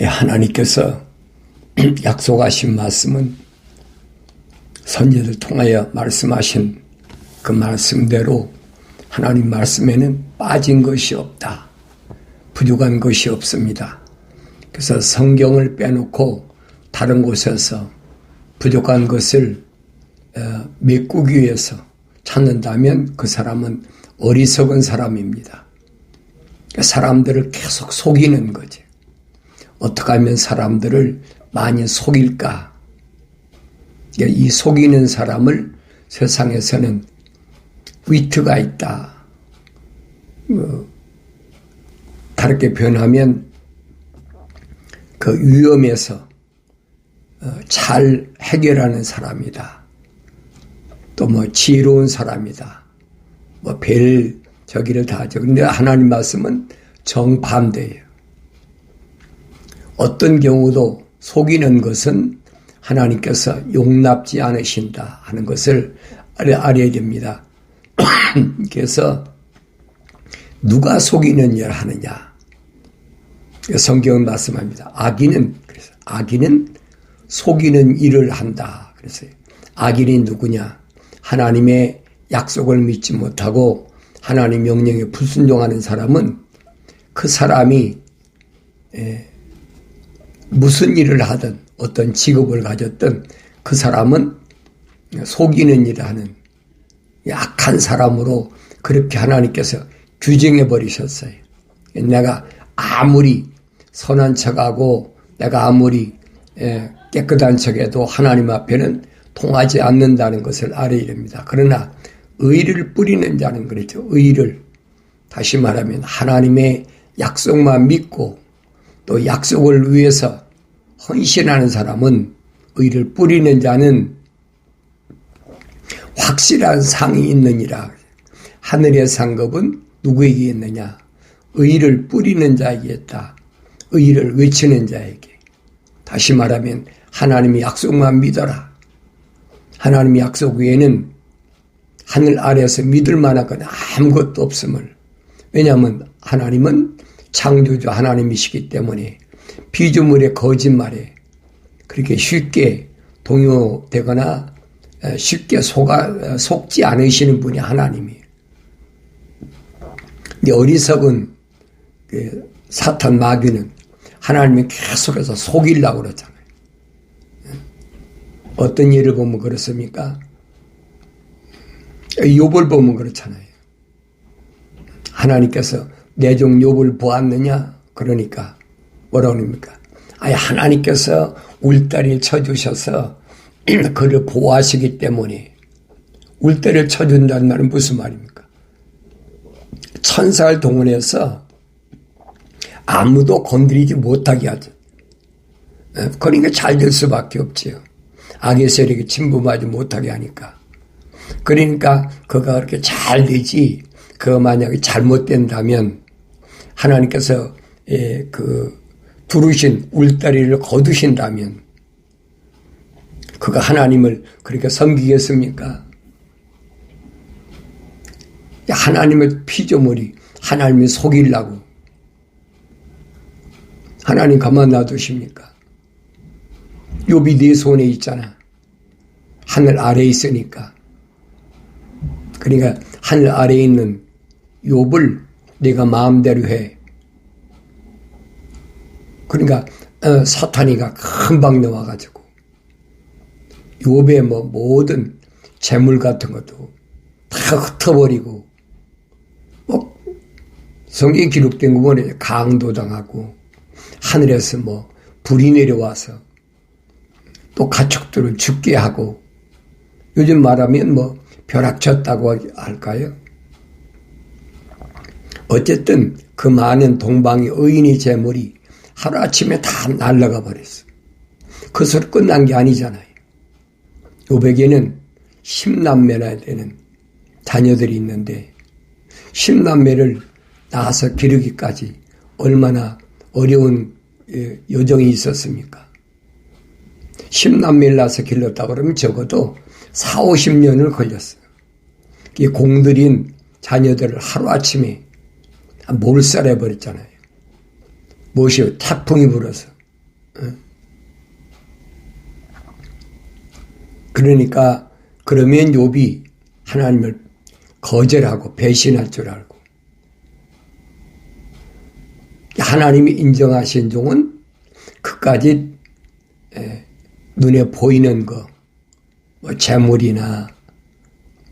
하나님께서 약속하신 말씀은 선지자들 통하여 말씀하신 그 말씀대로 하나님 말씀에는 빠진 것이 없다. 부족한 것이 없습니다. 그래서 성경을 빼놓고 다른 곳에서 부족한 것을 메꾸기 위해서 찾는다면 그 사람은 어리석은 사람입니다. 사람들을 계속 속이는 거지. 어떻게 하면 사람들을 많이 속일까? 이 속이는 사람을 세상에서는 위트가 있다. 다르게 표현하면 그 위험에서 잘 해결하는 사람이다. 또 지혜로운 사람이다. 별 저기를 다 하죠. 근데 하나님 말씀은 정반대예요. 어떤 경우도 속이는 것은 하나님께서 용납지 않으신다 하는 것을 알아야 됩니다. 그래서 누가 속이는 일을 하느냐? 성경은 말씀합니다. 악인은 속이는 일을 한다. 그래서 악인이 누구냐? 하나님의 약속을 믿지 못하고 하나님 명령에 불순종하는 사람은 그 사람이 무슨 일을 하든 어떤 직업을 가졌든 그 사람은 속이는 일을 하는 약한 사람으로 그렇게 하나님께서 규정해 버리셨어요. 내가 아무리 선한 척하고 내가 아무리 깨끗한 척해도 하나님 앞에는 통하지 않는다는 것을 알아야 됩니다. 그러나 의를 뿌리는 자는 그렇죠. 의를 다시 말하면 하나님의 약속만 믿고 또 약속을 위해서 헌신하는 사람은 의를 뿌리는 자는 확실한 상이 있느니라. 하늘의 상급은 누구에게 있느냐? 의를 뿌리는 자에게 있다. 의를 외치는 자에게. 다시 말하면 하나님의 약속만 믿어라. 하나님의 약속 외에는 하늘 아래에서 믿을 만한 건 아무것도 없음을. 왜냐하면 하나님은 창조주 하나님이시기 때문에 피조물의 거짓말에 그렇게 쉽게 동요되거나 쉽게 속지 않으시는 분이 하나님이에요. 근데 어리석은 사탄 마귀는 하나님이 계속해서 속이려고 그러잖아요. 어떤 예를 보면 그렇습니까? 욥을 보면 그렇잖아요. 하나님께서 내 종 욥을 보았느냐? 그러니까 뭐라고 합니까? 아니 하나님께서 울타리를 쳐주셔서 그를 보호하시기 때문에 울타리를 쳐준다는 말은 무슨 말입니까? 천사를 동원해서 아무도 건드리지 못하게 하죠. 그러니까 잘 될 수밖에 없지요. 악의 세력이 침범하지 못하게 하니까. 그러니까 그가 그렇게 잘 되지, 그가 만약에 잘못된다면 하나님께서 두르신 울타리를 거두신다면 그가 하나님을 그렇게 섬기겠습니까? 하나님의 피조물이 하나님을 속이려고 하나님 가만 놔두십니까? 욥이 네 손에 있잖아. 하늘 아래에 있으니까. 그러니까 하늘 아래에 있는 욥을 내가 마음대로 해. 그러니까 사탄이가 금방 나와가지고 욥의 모든 재물 같은 것도 다 흩어버리고 성경에 기록된 거 보면 강도당하고 하늘에서 불이 내려와서 또 가축들을 죽게 하고 요즘 말하면 벼락쳤다고 할까요? 어쨌든 그 많은 동방의 의인의 재물이 하루아침에 다 날아가 버렸어. 그것으로 끝난 게 아니잖아요. 욥에게는 10남매나 되는 자녀들이 있는데 10남매를 낳아서 기르기까지 얼마나 어려운 여정이 있었습니까? 10남매를 낳아서 길렀다 그러면 적어도 4, 50년을 걸렸어요. 이 공들인 자녀들을 하루아침에 몰살해버렸잖아요. 무엇이요? 태풍이 불어서 그러니까 그러면 욥이 하나님을 거절하고 배신할 줄 알고, 하나님이 인정하신 종은 그까지 눈에 보이는 거, 뭐 재물이나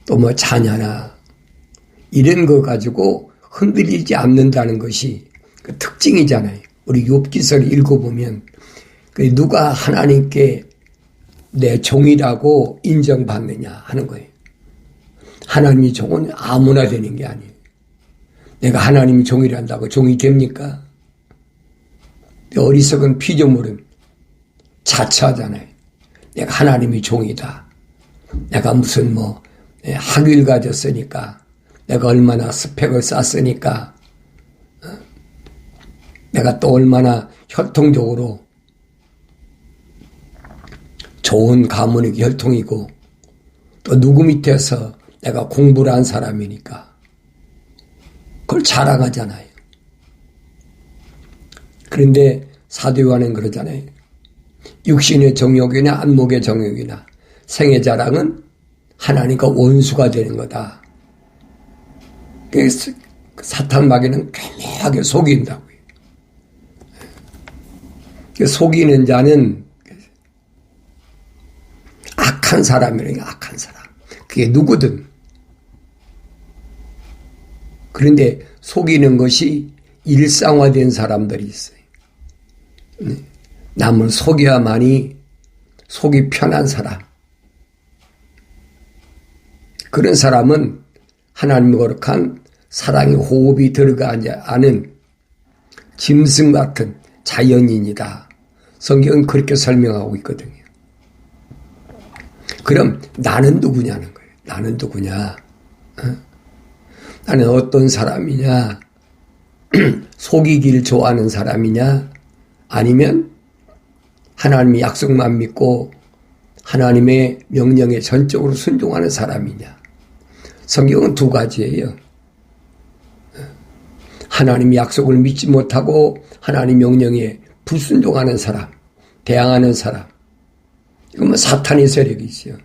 또 뭐 자녀나 이런 거 가지고 흔들리지 않는다는 것이 그 특징이잖아요. 우리 욥기서를 읽어보면 누가 하나님께 내 종이라고 인정받느냐 하는 거예요. 하나님이 종은 아무나 되는 게 아니에요. 내가 하나님이 종이란다고 종이 됩니까? 어리석은 피조물은 자처하잖아요. 내가 하나님이 종이다. 내가 무슨 뭐 학위를 가졌으니까, 내가 얼마나 스펙을 쌓았으니까, 내가 또 얼마나 혈통적으로 좋은 가문의 혈통이고, 또 누구 밑에서 내가 공부를 한 사람이니까 그걸 자랑하잖아요. 그런데 사도 요한은 그러잖아요. 육신의 정욕이나 안목의 정욕이나 생의 자랑은 하나님과 원수가 되는 거다. 그래서 사탄 마귀는 교묘하게 속인다고요. 속이는 자는 악한 사람이래요. 악한 사람. 그게 누구든. 그런데 속이는 것이 일상화된 사람들이 있어요. 남을 속여야만이 속이 편한 사람. 그런 사람은 하나님의 거룩한 사랑의 호흡이 들어가지 않은 짐승 같은 자연인이다. 성경은 그렇게 설명하고 있거든요. 그럼 나는 누구냐는 거예요. 나는 누구냐? 나는 어떤 사람이냐? 속이기를 좋아하는 사람이냐? 아니면 하나님의 약속만 믿고 하나님의 명령에 전적으로 순종하는 사람이냐? 성경은 두 가지예요. 하나님의 약속을 믿지 못하고 하나님 명령에 불순종하는 사람, 대항하는 사람. 이건 뭐 사탄의 세력이죠.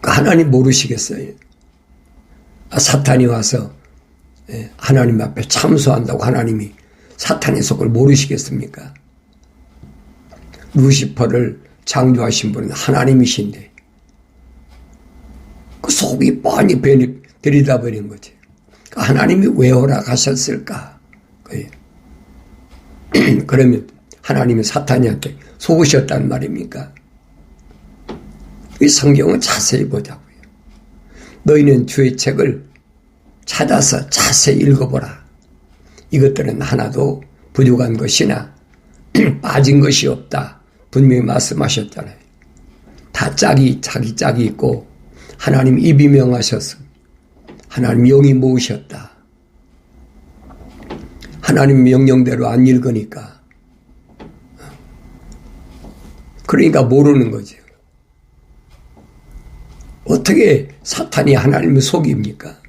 하나님 모르시겠어요? 사탄이 와서 하나님 앞에 참소한다고 하나님이 사탄의 속을 모르시겠습니까? 루시퍼를 창조하신 분은 하나님이신데 그 속이 뻔히 들여다버린 거지. 하나님이 왜 허락하셨을까? 그러면 하나님이 사탄이한테 속으셨단 말입니까? 이 성경은 자세히 보자고요. 너희는 주의 책을 찾아서 자세히 읽어보라. 이것들은 하나도 부족한 것이나 빠진 것이 없다. 분명히 말씀하셨잖아요. 다 자기 짝이 있고 하나님 입이 명하셨음. 하나님 영이 모으셨다. 하나님 명령대로 안 읽으니까. 그러니까 모르는 거죠. 어떻게 사탄이 하나님을 속입니까?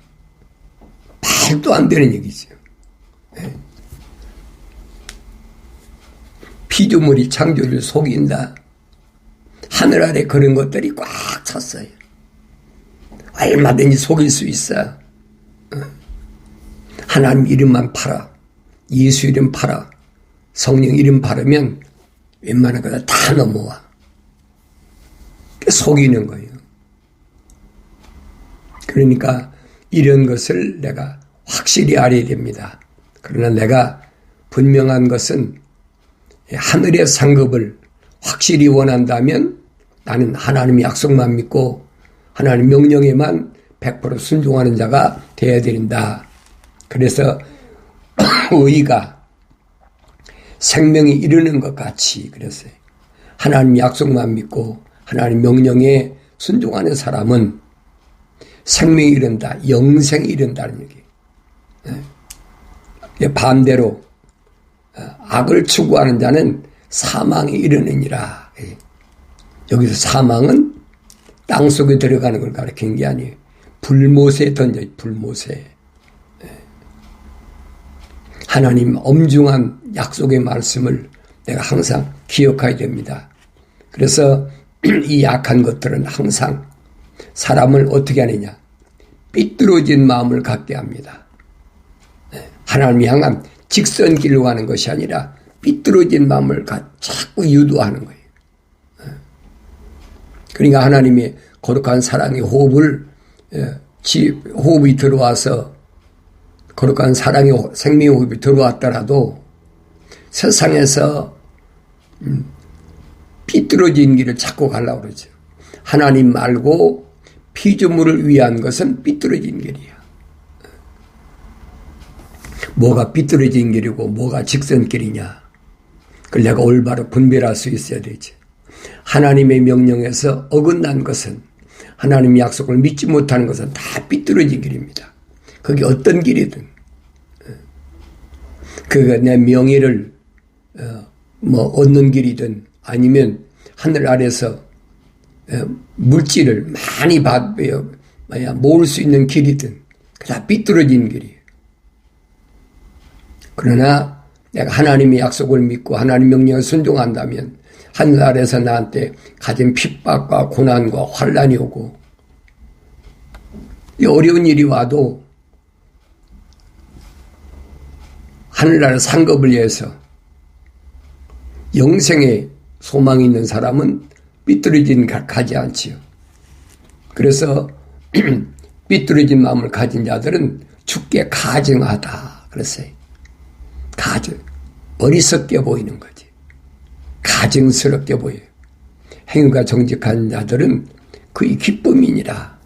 말도 안 되는 얘기죠. 피조물이 창조를 속인다. 하늘 아래 그런 것들이 꽉 찼어요. 얼마든지 속일 수 있어. 하나님 이름만 팔아. 예수 이름 팔아. 성령 이름 팔으면 웬만한 거다 다 넘어와. 속이는 거예요. 그러니까 이런 것을 내가 확실히 알아야 됩니다. 그러나 내가 분명한 것은 하늘의 상급을 확실히 원한다면 나는 하나님의 약속만 믿고 하나님 명령에만 100% 순종하는 자가 되어야 된다. 그래서 의가 생명이 이르는 것 같이 그랬어요. 하나님 약속만 믿고 하나님 명령에 순종하는 사람은 생명이 이른다. 영생이 이른다는 얘기예요. 반대로 악을 추구하는 자는 사망에 이르느니라. 여기서 사망은 땅속에 들어가는 걸 가리키는 게 아니에요. 불못에 던져, 불못에. 하나님 엄중한 약속의 말씀을 내가 항상 기억해야 됩니다. 그래서 이 약한 것들은 항상 사람을 어떻게 하느냐? 삐뚤어진 마음을 갖게 합니다. 하나님이 향한 직선길로 가는 것이 아니라 삐뚤어진 마음을 자꾸 유도하는 거예요. 그러니까 하나님의 거룩한 사랑의 호흡이 들어와서 거룩한 사랑의 생명의 호흡이 들어왔더라도 세상에서 삐뚤어진 길을 자꾸 가려고 그러죠. 하나님 말고 피조물을 위한 것은 삐뚤어진 길이야. 뭐가 삐뚤어진 길이고 뭐가 직선길이냐. 그걸 내가 올바로 분별할 수 있어야 되지. 하나님의 명령에서 어긋난 것은, 하나님의 약속을 믿지 못하는 것은 다 삐뚤어진 길입니다. 그게 어떤 길이든. 그가 내 명예를 얻는 길이든 아니면 하늘 아래서 물질을 많이 모을 수 있는 길이든 다 삐뚤어진 길이에요. 그러나 내가 하나님의 약속을 믿고 하나님 명령을 순종한다면 하늘 아래서 나한테 가진 핍박과 고난과 환난이 오고 어려운 일이 와도 하늘나라 상급을 위해서 영생의 소망이 있는 사람은 삐뚤어진 가지 않지요. 그래서 삐뚤어진 마음을 가진 자들은 주께 가증하다 그랬어요. 어리석게 보이는 거지. 가증스럽게 보여요. 행위가 정직한 자들은 그의 기쁨이니라.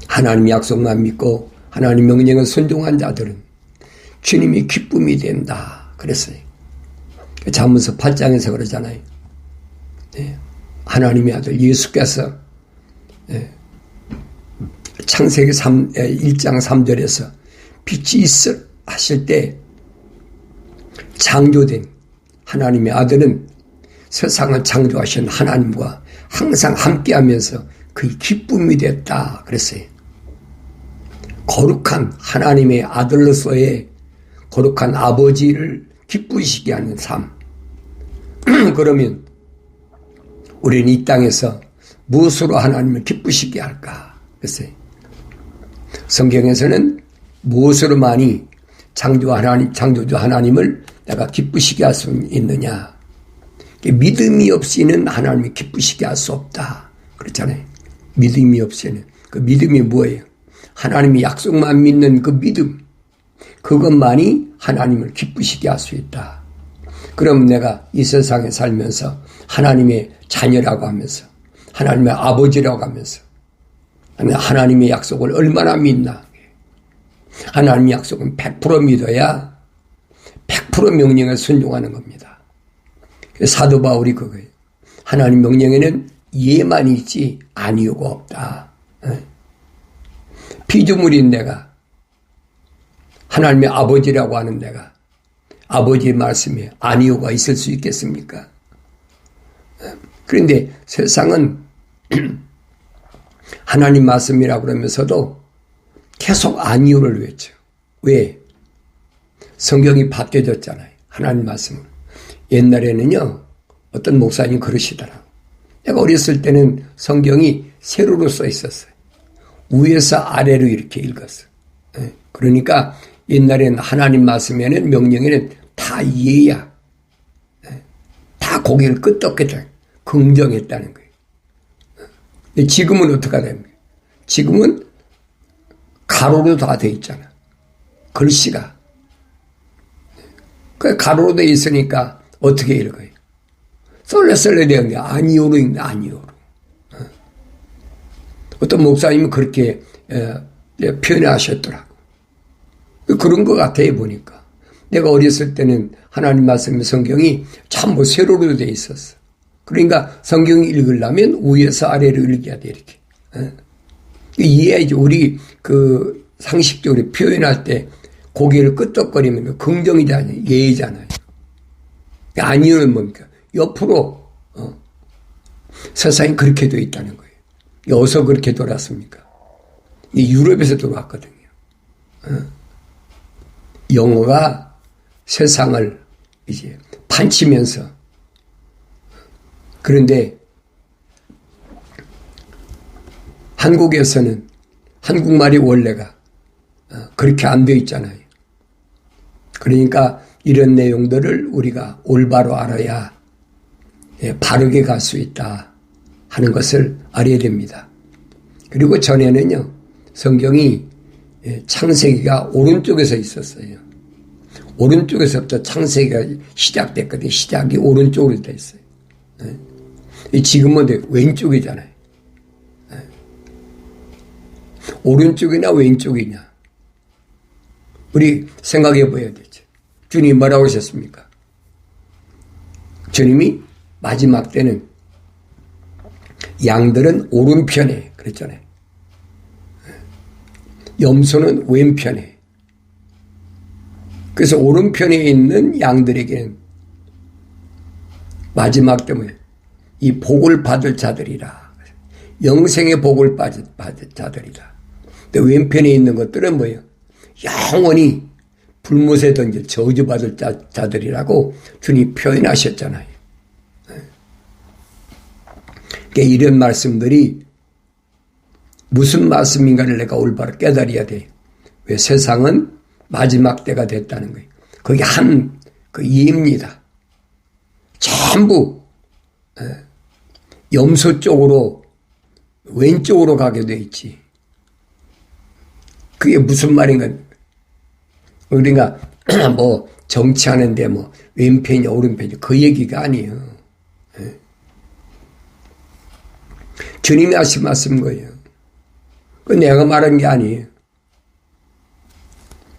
하나님 약속만 믿고 하나님 명령을 순종한 자들은 주님이 기쁨이 된다 그랬어요. 잠언서 8장에서 그러잖아요. 하나님의 아들 예수께서 창세기 1장 3절에서 빛이 있을 하실 때 창조된 하나님의 아들은 세상을 창조하신 하나님과 항상 함께하면서 그의 기쁨이 됐다 그랬어요. 거룩한 하나님의 아들로서의 거룩한 아버지를 기쁘시게 하는 삶. 그러면 우리는 이 땅에서 무엇으로 하나님을 기쁘시게 할까? 그랬어요. 성경에서는 무엇으로만이 창조주 하나님을 내가 기쁘시게 할 수 있느냐. 믿음이 없이는 하나님을 기쁘시게 할 수 없다. 그렇잖아요. 믿음이 없이는. 그 믿음이 뭐예요? 하나님의 약속만 믿는 그 믿음. 그것만이 하나님을 기쁘시게 할 수 있다. 그럼 내가 이 세상에 살면서 하나님의 자녀라고 하면서 하나님의 아버지라고 하면서 하나님의 약속을 얼마나 믿나. 하나님의 약속은 100% 믿어야 100% 명령에 순종하는 겁니다. 사도 바울이 그거예요. 하나님 명령에는 예만 있지 아니오가 없다. 피조물인 내가 하나님의 아버지라고 하는 내가 아버지의 말씀에 아니오가 있을 수 있겠습니까? 그런데 세상은 하나님 말씀이라고 그러면서도 계속 아니오를 외쳐. 왜? 성경이 바뀌어졌잖아요. 하나님 말씀은. 옛날에는요, 어떤 목사님이 그러시더라고요. 내가 어렸을 때는 성경이 세로로 써 있었어요. 위에서 아래로 이렇게 읽었어요. 그러니까 옛날에는 하나님 말씀에는 명령에는 다 예야. 다 고개를 끄덕했다. 긍정했다는 거예요. 근데 지금은 어떻게 됩니까? 지금은 가로로 다 돼 있잖아. 글씨가. 그 가로로 돼 있으니까 어떻게 읽어요? 썰레썰레 되는 게 아니오로 읽는 아니오로. 어떤 목사님은 그렇게 표현하셨더라고. 그런 것 같아요, 보니까. 내가 어렸을 때는 하나님 말씀 성경이 전부 세로로 돼 있었어. 그러니까 성경 읽으려면 위에서 아래로 읽어야 돼, 이렇게. 이해해야지. 우리 그 상식적으로 표현할 때 고개를 끄덕거리면 긍정이잖아요. 예의잖아요. 아니오는 뭡니까? 옆으로, 세상이 그렇게 되어 있다는 거예요. 어디서 그렇게 돌았습니까? 유럽에서 돌아왔거든요. 영어가 세상을 이제 판치면서, 그런데 한국에서는 한국말이 원래가 그렇게 안 되어 있잖아요. 그러니까 이런 내용들을 우리가 올바로 알아야 바르게 갈 수 있다 하는 것을 알아야 됩니다. 그리고 전에는요, 성경이 창세기가 오른쪽에서 있었어요. 오른쪽에서부터 창세기가 시작됐거든요. 시작이 오른쪽으로 돼 있어요. 지금은 왼쪽이잖아요. 오른쪽이냐 왼쪽이냐 우리 생각해 봐야 되죠. 주님이 뭐라고 하셨습니까? 주님이 마지막 때는 양들은 오른편에 그랬잖아요. 염소는 왼편에. 그래서 오른편에 있는 양들에게는 마지막 때문에 이 복을 받을 자들이라. 영생의 복을 받을 자들이라. 근데 왼편에 있는 것들은 뭐예요? 영원히 불못에 던질 저주받을 자들이라고 주님 표현하셨잖아요. 그러니까 이런 말씀들이 무슨 말씀인가를 내가 올바로 깨달아야 돼. 왜 세상은 마지막 때가 됐다는 거예요. 그게 그 이해입니다. 전부 염소 쪽으로 왼쪽으로 가게 돼 있지. 그게 무슨 말인가? 우리가 뭐 정치하는데 뭐 왼편이냐 오른편이냐 그 얘기가 아니에요. 주님이 하신 말씀 거예요. 그 내가 말한 게 아니에요.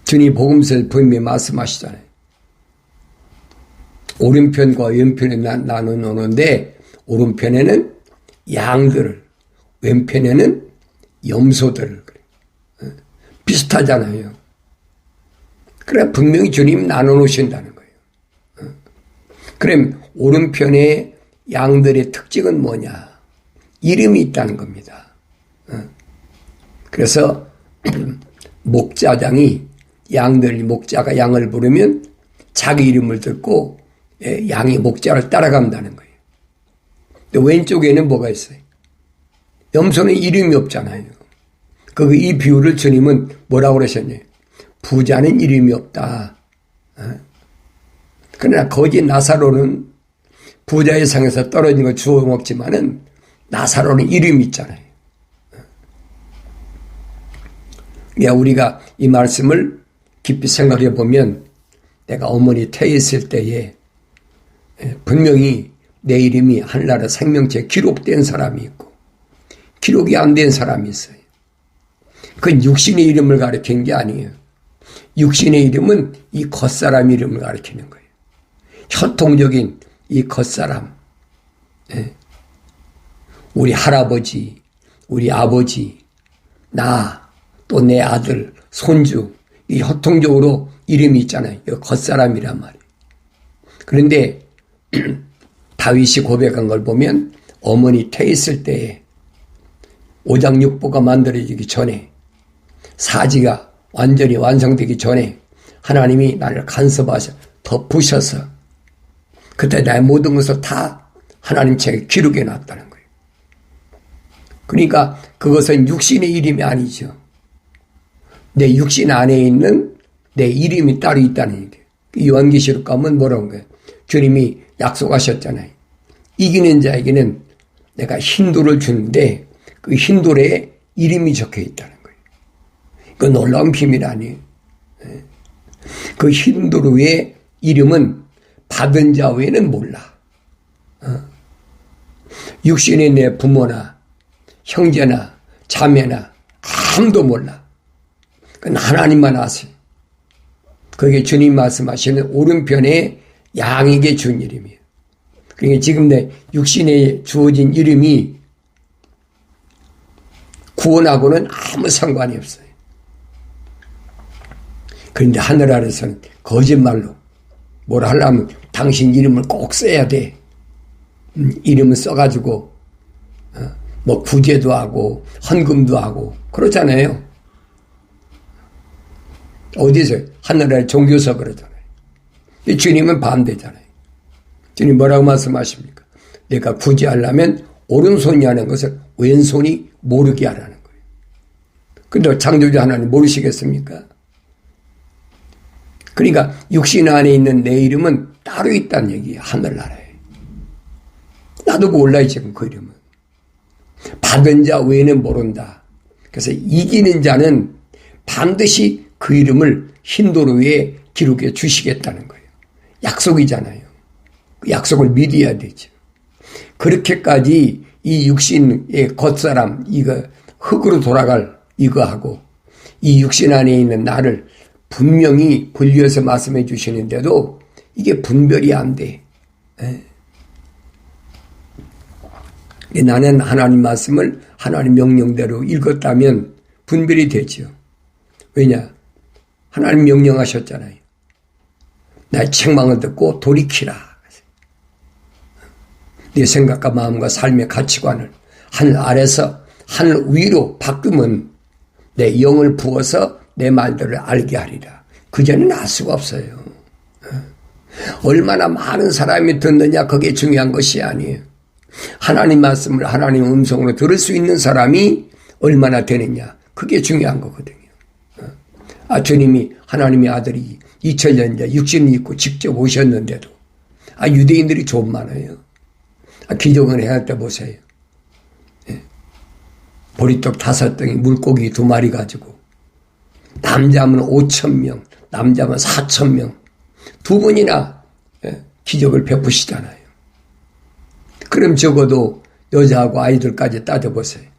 주님이 복음서를 분명히 말씀하시잖아요. 오른편과 왼편에 나눠놓는데 오른편에는 양들을, 왼편에는 염소들을. 비슷하잖아요. 그래 분명히 주님이 나눠놓으신다는 거예요. 그럼 오른편에 양들의 특징은 뭐냐? 이름이 있다는 겁니다. 그래서 목자장이 목자가 양을 부르면 자기 이름을 듣고 양이 목자를 따라간다는 거예요. 근데 왼쪽에는 뭐가 있어요? 염소는 이름이 없잖아요. 이 비유를 주님은 뭐라고 그러셨냐요? 부자는 이름이 없다. 그러나 거기 나사로는 부자의 상에서 떨어진 거 주워 먹지만은 나사로는 이름이 있잖아요. 우리가 이 말씀을 깊이 생각해 보면 내가 어머니 태에 있을 때에 분명히 내 이름이 하늘나라 생명체에 기록된 사람이 있고 기록이 안 된 사람이 있어요. 그건 육신의 이름을 가리키는 게 아니에요. 육신의 이름은 이 겉사람 이름을 가리키는 거예요. 혈통적인 이 겉사람. 우리 할아버지, 우리 아버지, 나, 또 내 아들, 손주, 이 혈통적으로 이름이 있잖아요. 이 겉사람이란 말이에요. 그런데 다윗이 고백한 걸 보면 어머니 태에 있을 때에 오장육부가 만들어지기 전에 사지가 완전히 완성되기 전에 하나님이 나를 간섭하셔 덮으셔서 그때 나의 모든 것을 다 하나님 책에 기록해 놨다는 거예요. 그러니까 그것은 육신의 이름이 아니죠. 내 육신 안에 있는 내 이름이 따로 있다는 얘기예요. 요한계시록 가면 뭐라고 한 거예요? 주님이 약속하셨잖아요. 이기는 자에게는 내가 흰돌을 주는데 그 흰돌에 이름이 적혀 있다는 거예요. 그 놀라운 비밀 아니에요. 그 흰돌 위에 이름은 받은 자 외에는 몰라. 육신의 내 부모나 형제나 자매나 아무도 몰라. 그건 하나님만 아세요. 그게 주님 말씀하시는 오른편에 양에게 준 이름이에요. 그러니까 지금 내 육신에 주어진 이름이 구원하고는 아무 상관이 없어요. 그런데 하늘 아래서는 거짓말로 뭐라 하려면 당신 이름을 꼭 써야 돼. 이름을 써가지고 뭐 구제도 하고 헌금도 하고 그렇잖아요. 어디서? 하늘의 종교서 그러잖아요. 주님은 반대잖아요. 주님 뭐라고 말씀하십니까? 내가 굳이 하려면 오른손이 하는 것을 왼손이 모르게 하라는 거예요. 근데 창조주 하나님 모르시겠습니까? 그러니까 육신 안에 있는 내 이름은 따로 있다는 얘기예요. 하늘나라에. 나도 몰라요 지금 그 이름은. 받은 자 외에는 모른다. 그래서 이기는 자는 반드시 그 이름을 흰도로에 기록해 주시겠다는 거예요. 약속이잖아요. 그 약속을 믿어야 되죠. 그렇게까지 이 육신의 겉사람, 이거 흙으로 돌아갈 이거하고 이 육신 안에 있는 나를 분명히 분리해서 말씀해 주시는데도 이게 분별이 안 돼. 나는 하나님 말씀을 하나님 명령대로 읽었다면 분별이 되죠. 왜냐? 하나님 명령하셨잖아요. 나의 책망을 듣고 돌이키라. 내 생각과 마음과 삶의 가치관을 하늘 아래서 하늘 위로 바꾸면 내 영을 부어서 내 말들을 알게 하리라. 그전에는 알 수가 없어요. 얼마나 많은 사람이 듣느냐 그게 중요한 것이 아니에요. 하나님 말씀을 하나님 음성으로 들을 수 있는 사람이 얼마나 되느냐 그게 중요한 거거든요. 주님이 하나님의 아들이 2000년째 육신이 있고 직접 오셨는데도 유대인들이 좀 많아요. 기적을 해야 할 때 보세요. 보리떡 5덩이 물고기 2마리 가지고 남자면 5,000명 남자면 4,000명 2번이나 기적을 베푸시잖아요. 그럼 적어도 여자하고 아이들까지 따져보세요.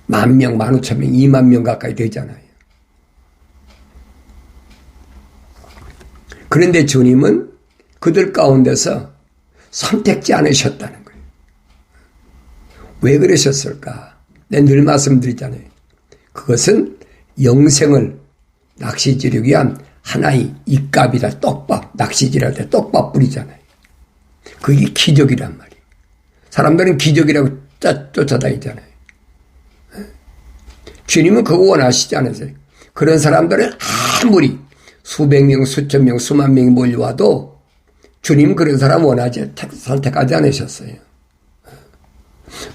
10,000명, 15,000명, 20,000명 가까이 되잖아요. 그런데 주님은 그들 가운데서 선택지 않으셨다는 거예요. 왜 그러셨을까? 내가 늘 말씀드리잖아요. 그것은 영생을 낚시지르기 위한 하나의 입값이다. 떡밥, 낚시질할 때 떡밥 뿌리잖아요. 그게 기적이란 말이에요. 사람들은 기적이라고 쫓아다니잖아요. 주님은 그거 원하시지 않으세요. 그런 사람들은 아무리 수백 명, 수천 명, 수만 명이 몰려와도 주님은 그런 사람 원하지, 선택하지 않으셨어요.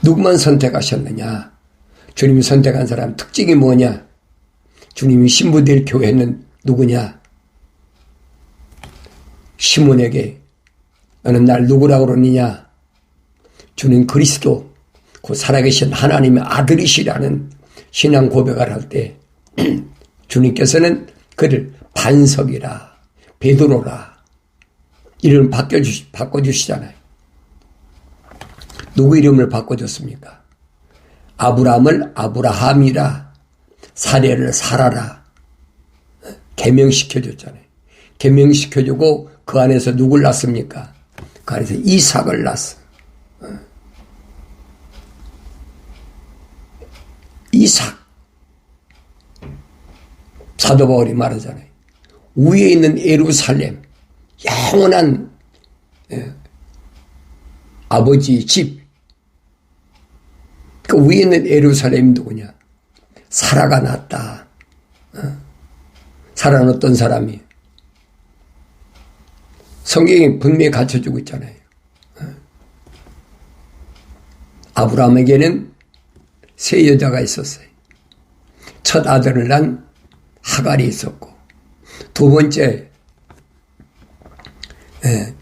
누구만 선택하셨느냐? 주님이 선택한 사람 특징이 뭐냐? 주님이 신부될 교회는 누구냐? 시몬에게 너는 날 누구라고 그러느냐? 주님 그리스도, 그 살아계신 하나님의 아들이시라는 신앙 고백을 할 때 주님께서는 그를 반석이라, 베드로라 이름을 바꿔주시잖아요. 누구 이름을 바꿔줬습니까? 아브라함을 아브라함이라, 사례를 사라라 개명시켜줬잖아요. 개명시켜주고 그 안에서 누굴 낳습니까? 그 안에서 이삭을 낳았어. 이삭. 사도 바울이 말하잖아요. 위에 있는 예루살렘, 영원한 아버지 집. 그 위에 있는 예루살렘이 누구냐? 사라가 낳았다. 사라는 어떤 사람이? 성경이 분명히 갖춰주고 있잖아요. 아브라함에게는 세 여자가 있었어요. 첫 아들을 낳은 하갈이 있었고, 두 번째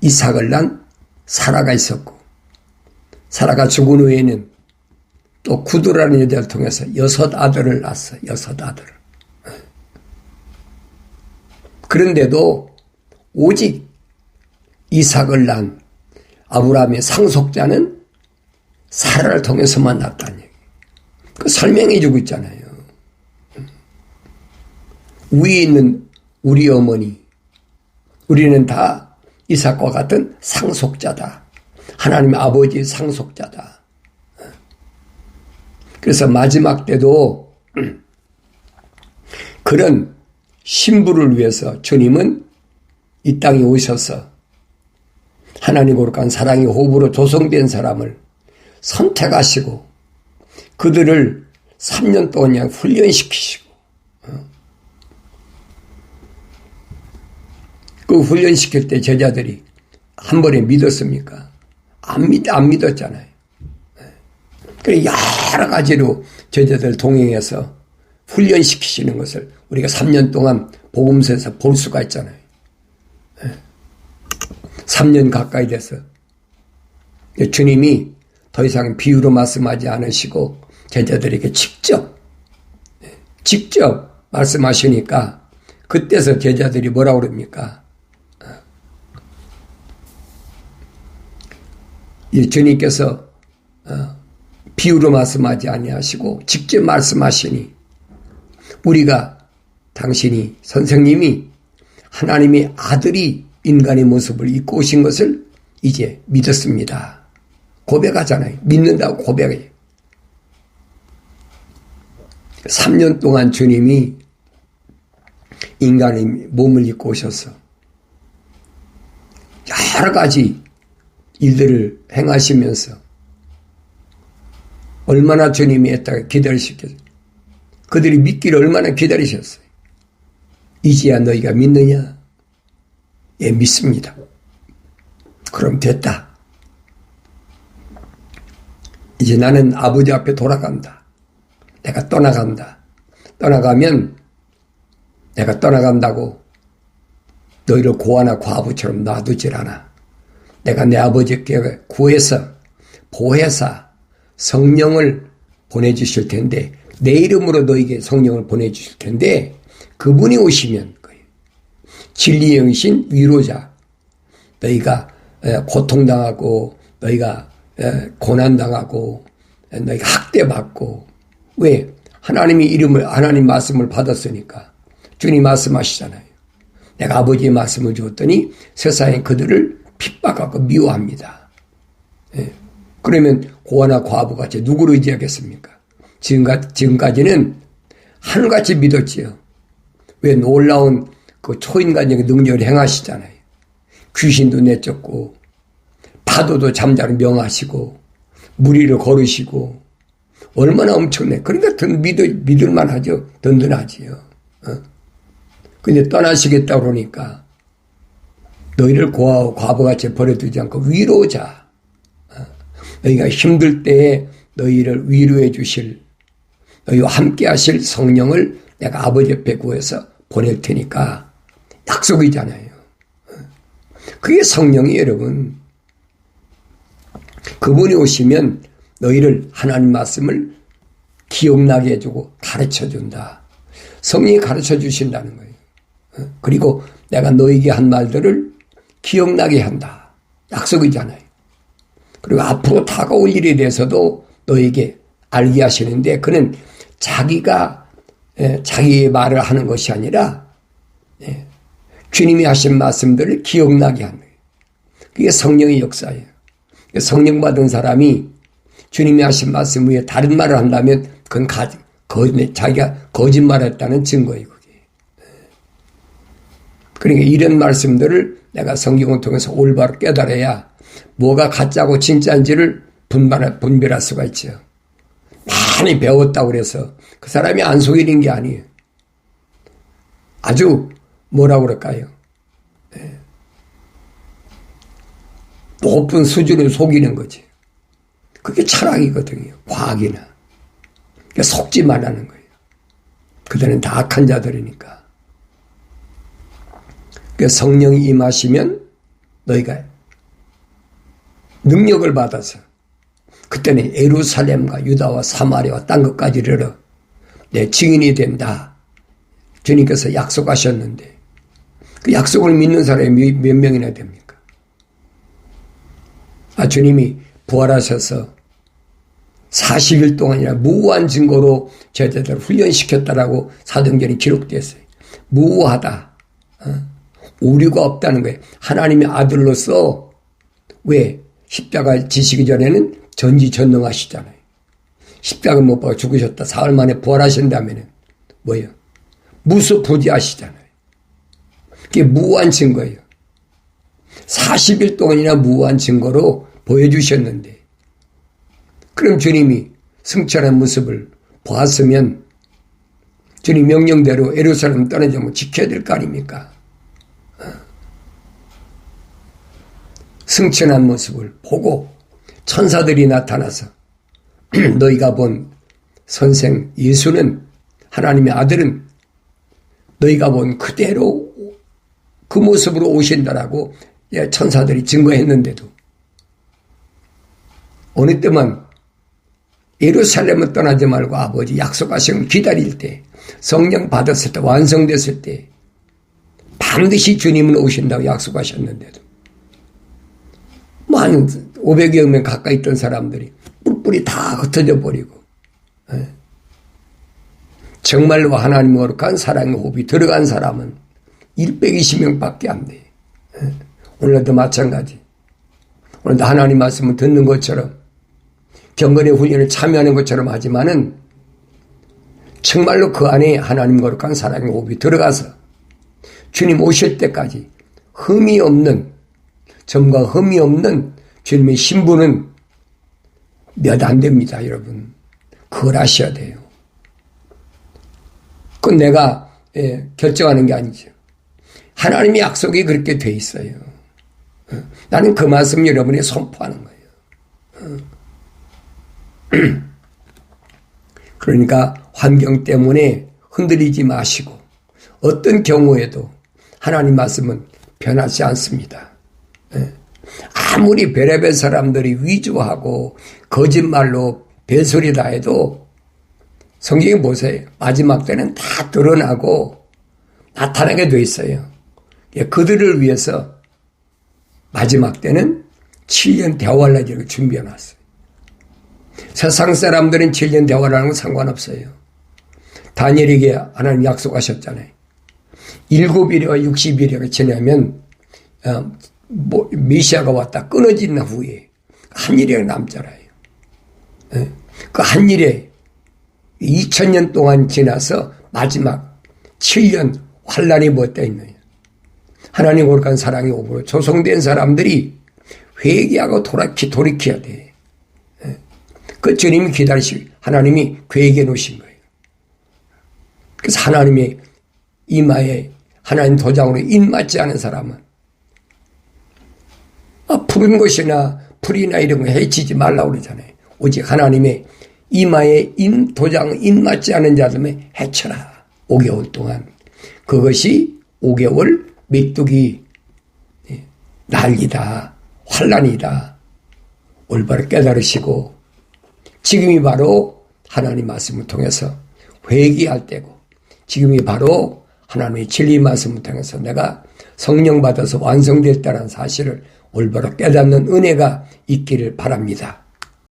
이삭을 낳은 사라가 있었고, 사라가 죽은 후에는 또 구두라는 여자를 통해서 6 아들을 낳았어요. 6 아들을. 그런데도 오직 이삭을 낳은 아브라함의 상속자는 사라를 통해서만 낳았다는 얘기. 그 설명해 주고 있잖아요. 위에 있는 우리 어머니, 우리는 다 이삭과 같은 상속자다. 하나님의 아버지의 상속자다. 그래서 마지막 때도 그런 신부를 위해서 주님은 이 땅에 오셔서 하나님 거룩한 사랑의 호흡으로 조성된 사람을 선택하시고 그들을 3년 동안 그냥 훈련시키시고 그 훈련시킬 때 제자들이 한 번에 믿었습니까? 안 믿었잖아요. 그래 여러 가지로 제자들 동행해서 훈련시키시는 것을 우리가 3년 동안 복음서에서 볼 수가 있잖아요. 3년 가까이 돼서 주님이 더 이상 비유로 말씀하지 않으시고 제자들에게 직접 말씀하시니까 그때서 제자들이 뭐라고 그럽니까? 주님께서 비유로 말씀하지 아니하시고 직접 말씀하시니 우리가 당신이 선생님이 하나님의 아들이 인간의 모습을 입고 오신 것을 이제 믿었습니다. 고백하잖아요. 믿는다고 고백해요. 3년 동안 주님이 인간의 몸을 입고 오셔서 여러 가지 일들을 행하시면서 얼마나 주님이 애타게 기다리셨겠어요. 그들이 믿기를 얼마나 기다리셨어요. 이제야 너희가 믿느냐? 예, 믿습니다. 그럼 됐다. 이제 나는 아버지 앞에 돌아간다. 내가 떠나간다. 떠나가면 내가 떠나간다고 너희를 고아나 과부처럼 놔두질 않아. 내가 내 아버지께 구해서 보혜사 성령을 보내주실 텐데 내 이름으로 너에게 성령을 보내주실 텐데 그분이 오시면 진리의 영이신 위로자 너희가 고통당하고 너희가 고난당하고 너희가 학대받고 왜? 하나님 말씀을 받았으니까 주님 말씀하시잖아요. 내가 아버지의 말씀을 주었더니 세상에 그들을 핍박하고 미워합니다. 그러면 고아나 과부같이 누구를 의지하겠습니까? 지금까지는 하늘같이 믿었지요. 왜? 놀라운 그 초인간적인 능력을 행하시잖아요. 귀신도 내쫓고 파도도 잠자리 명하시고 무리를 걸으시고 얼마나 엄청나요. 그러니까 믿을만 하죠. 든든하지요. 근데 떠나시겠다 그러니까 너희를 고아와 과부같이 버려두지 않고 위로자 너희가 힘들 때에 너희를 위로해 주실 너희와 함께 하실 성령을 내가 아버지 옆에 구해서 보낼 테니까 약속이잖아요. 그게 성령이 여러분. 그분이 오시면 너희를 하나님 말씀을 기억나게 해주고 가르쳐준다. 성령이 가르쳐 주신다는 거예요. 그리고 내가 너에게 한 말들을 기억나게 한다. 약속이잖아요. 그리고 앞으로 다가올 일에 대해서도 너에게 알게 하시는데 그는 자기가 자기의 말을 하는 것이 아니라 주님이 하신 말씀들을 기억나게 하는 거예요. 그게 성령의 역사예요. 성령 받은 사람이 주님이 하신 말씀 위에 다른 말을 한다면 그건 자기가 거짓말했다는 증거예요. 그게. 그러니까 이런 말씀들을 내가 성경을 통해서 올바로 깨달아야 뭐가 가짜고 진짜인지를 분별할 수가 있죠. 많이 배웠다고 그래서 그 사람이 안 속이는 게 아니에요. 아주 뭐라고 그럴까요? 높은 수준을 속이는 거지. 그게 철학이거든요. 과학이나. 그러니까 속지 말라는 거예요. 그들은 다 악한 자들이니까. 그러니까 성령이 임하시면 너희가 능력을 받아서 그때는 예루살렘과 유다와 사마리아와 딴 것까지 이르러 내 증인이 된다. 주님께서 약속하셨는데 그 약속을 믿는 사람이 몇 명이나 됩니까? 주님이 부활하셔서 40일 동안이나 무한 증거로 제자들을 훈련시켰다라고 사도행전이 기록됐어요. 무하다. 오류가 없다는 거예요. 하나님의 아들로서 왜 십자가 지시기 전에는 전지전능하시잖아요. 십자가 못 박아 죽으셨다. 사흘 만에 부활하신다면 뭐예요? 무수부지하시잖아요. 그게 무한 증거예요. 40일 동안이나 무한 증거로 보여주셨는데 그럼 주님이 승천한 모습을 보았으면 주님 명령대로 예루살렘 떠나자면 지켜야 될 거 아닙니까? 승천한 모습을 보고 천사들이 나타나서 너희가 본 선생 예수는 하나님의 아들은 너희가 본 그대로 그 모습으로 오신다라고 천사들이 증거했는데도 어느 때만 예루살렘을 떠나지 말고 아버지 약속하신 기다릴 때 성령 받았을 때 완성됐을 때 반드시 주님은 오신다고 약속하셨는데도 한 500여 명 가까이 있던 사람들이 뿔뿔이 다 흩어져 버리고 정말로 하나님의 거룩한 사랑의 호흡이 들어간 사람은 120명밖에 안 돼. 오늘도 마찬가지. 오늘도 하나님 말씀을 듣는 것처럼 경건의 훈련을 참여하는 것처럼 하지만은 정말로 그 안에 하나님 거룩한 사랑의 호흡이 들어가서 주님 오실 때까지 흠이 없는 점과 흠이 없는 주님의 신부는 몇 안 됩니다, 여러분. 그걸 아셔야 돼요. 그건 내가 결정하는 게 아니죠. 하나님의 약속이 그렇게 돼 있어요. 나는 그 말씀 여러분에게 선포하는 거예요. 그러니까 환경 때문에 흔들리지 마시고 어떤 경우에도 하나님 말씀은 변하지 않습니다. 아무리 별의별 사람들이 위조하고 거짓말로 별소리 다 해도 성경에 보세요. 마지막 때는 다 드러나고 나타나게 돼 있어요. 그들을 위해서 마지막 때는 7년 대환란을 준비해 놨어요. 세상 사람들은 7년 대환란하고 상관없어요. 다니엘에게 하나님 약속하셨잖아요. 7일과 60일이 지나면 메시아가 왔다 끊어진 후에 한 일이 남잖아요. 그 한 일에 2000년 동안 지나서 마지막 7년 환란이 뭐가 있느냐. 하나님 거룩한 사랑의 오므로 조성된 사람들이 회개하고 돌이켜야 돼. 그 주님이 기다리시고 하나님이 계획해 놓으신 거예요. 그래서 하나님의 이마에 하나님 도장으로印맞지 않은 사람은 푸른 것이나 풀이나 이런 거 해치지 말라고 그러잖아요. 오직 하나님의 이마에 도장印맞지 않은 자들만 해쳐라. 5개월 동안. 그것이 5개월 메뚜기 난리다. 환란이다. 올바로 깨달으시고 지금이 바로 하나님 말씀을 통해서 회개할 때고 지금이 바로 하나님의 진리 말씀을 통해서 내가 성령 받아서 완성될 때라는 사실을 올바로 깨닫는 은혜가 있기를 바랍니다.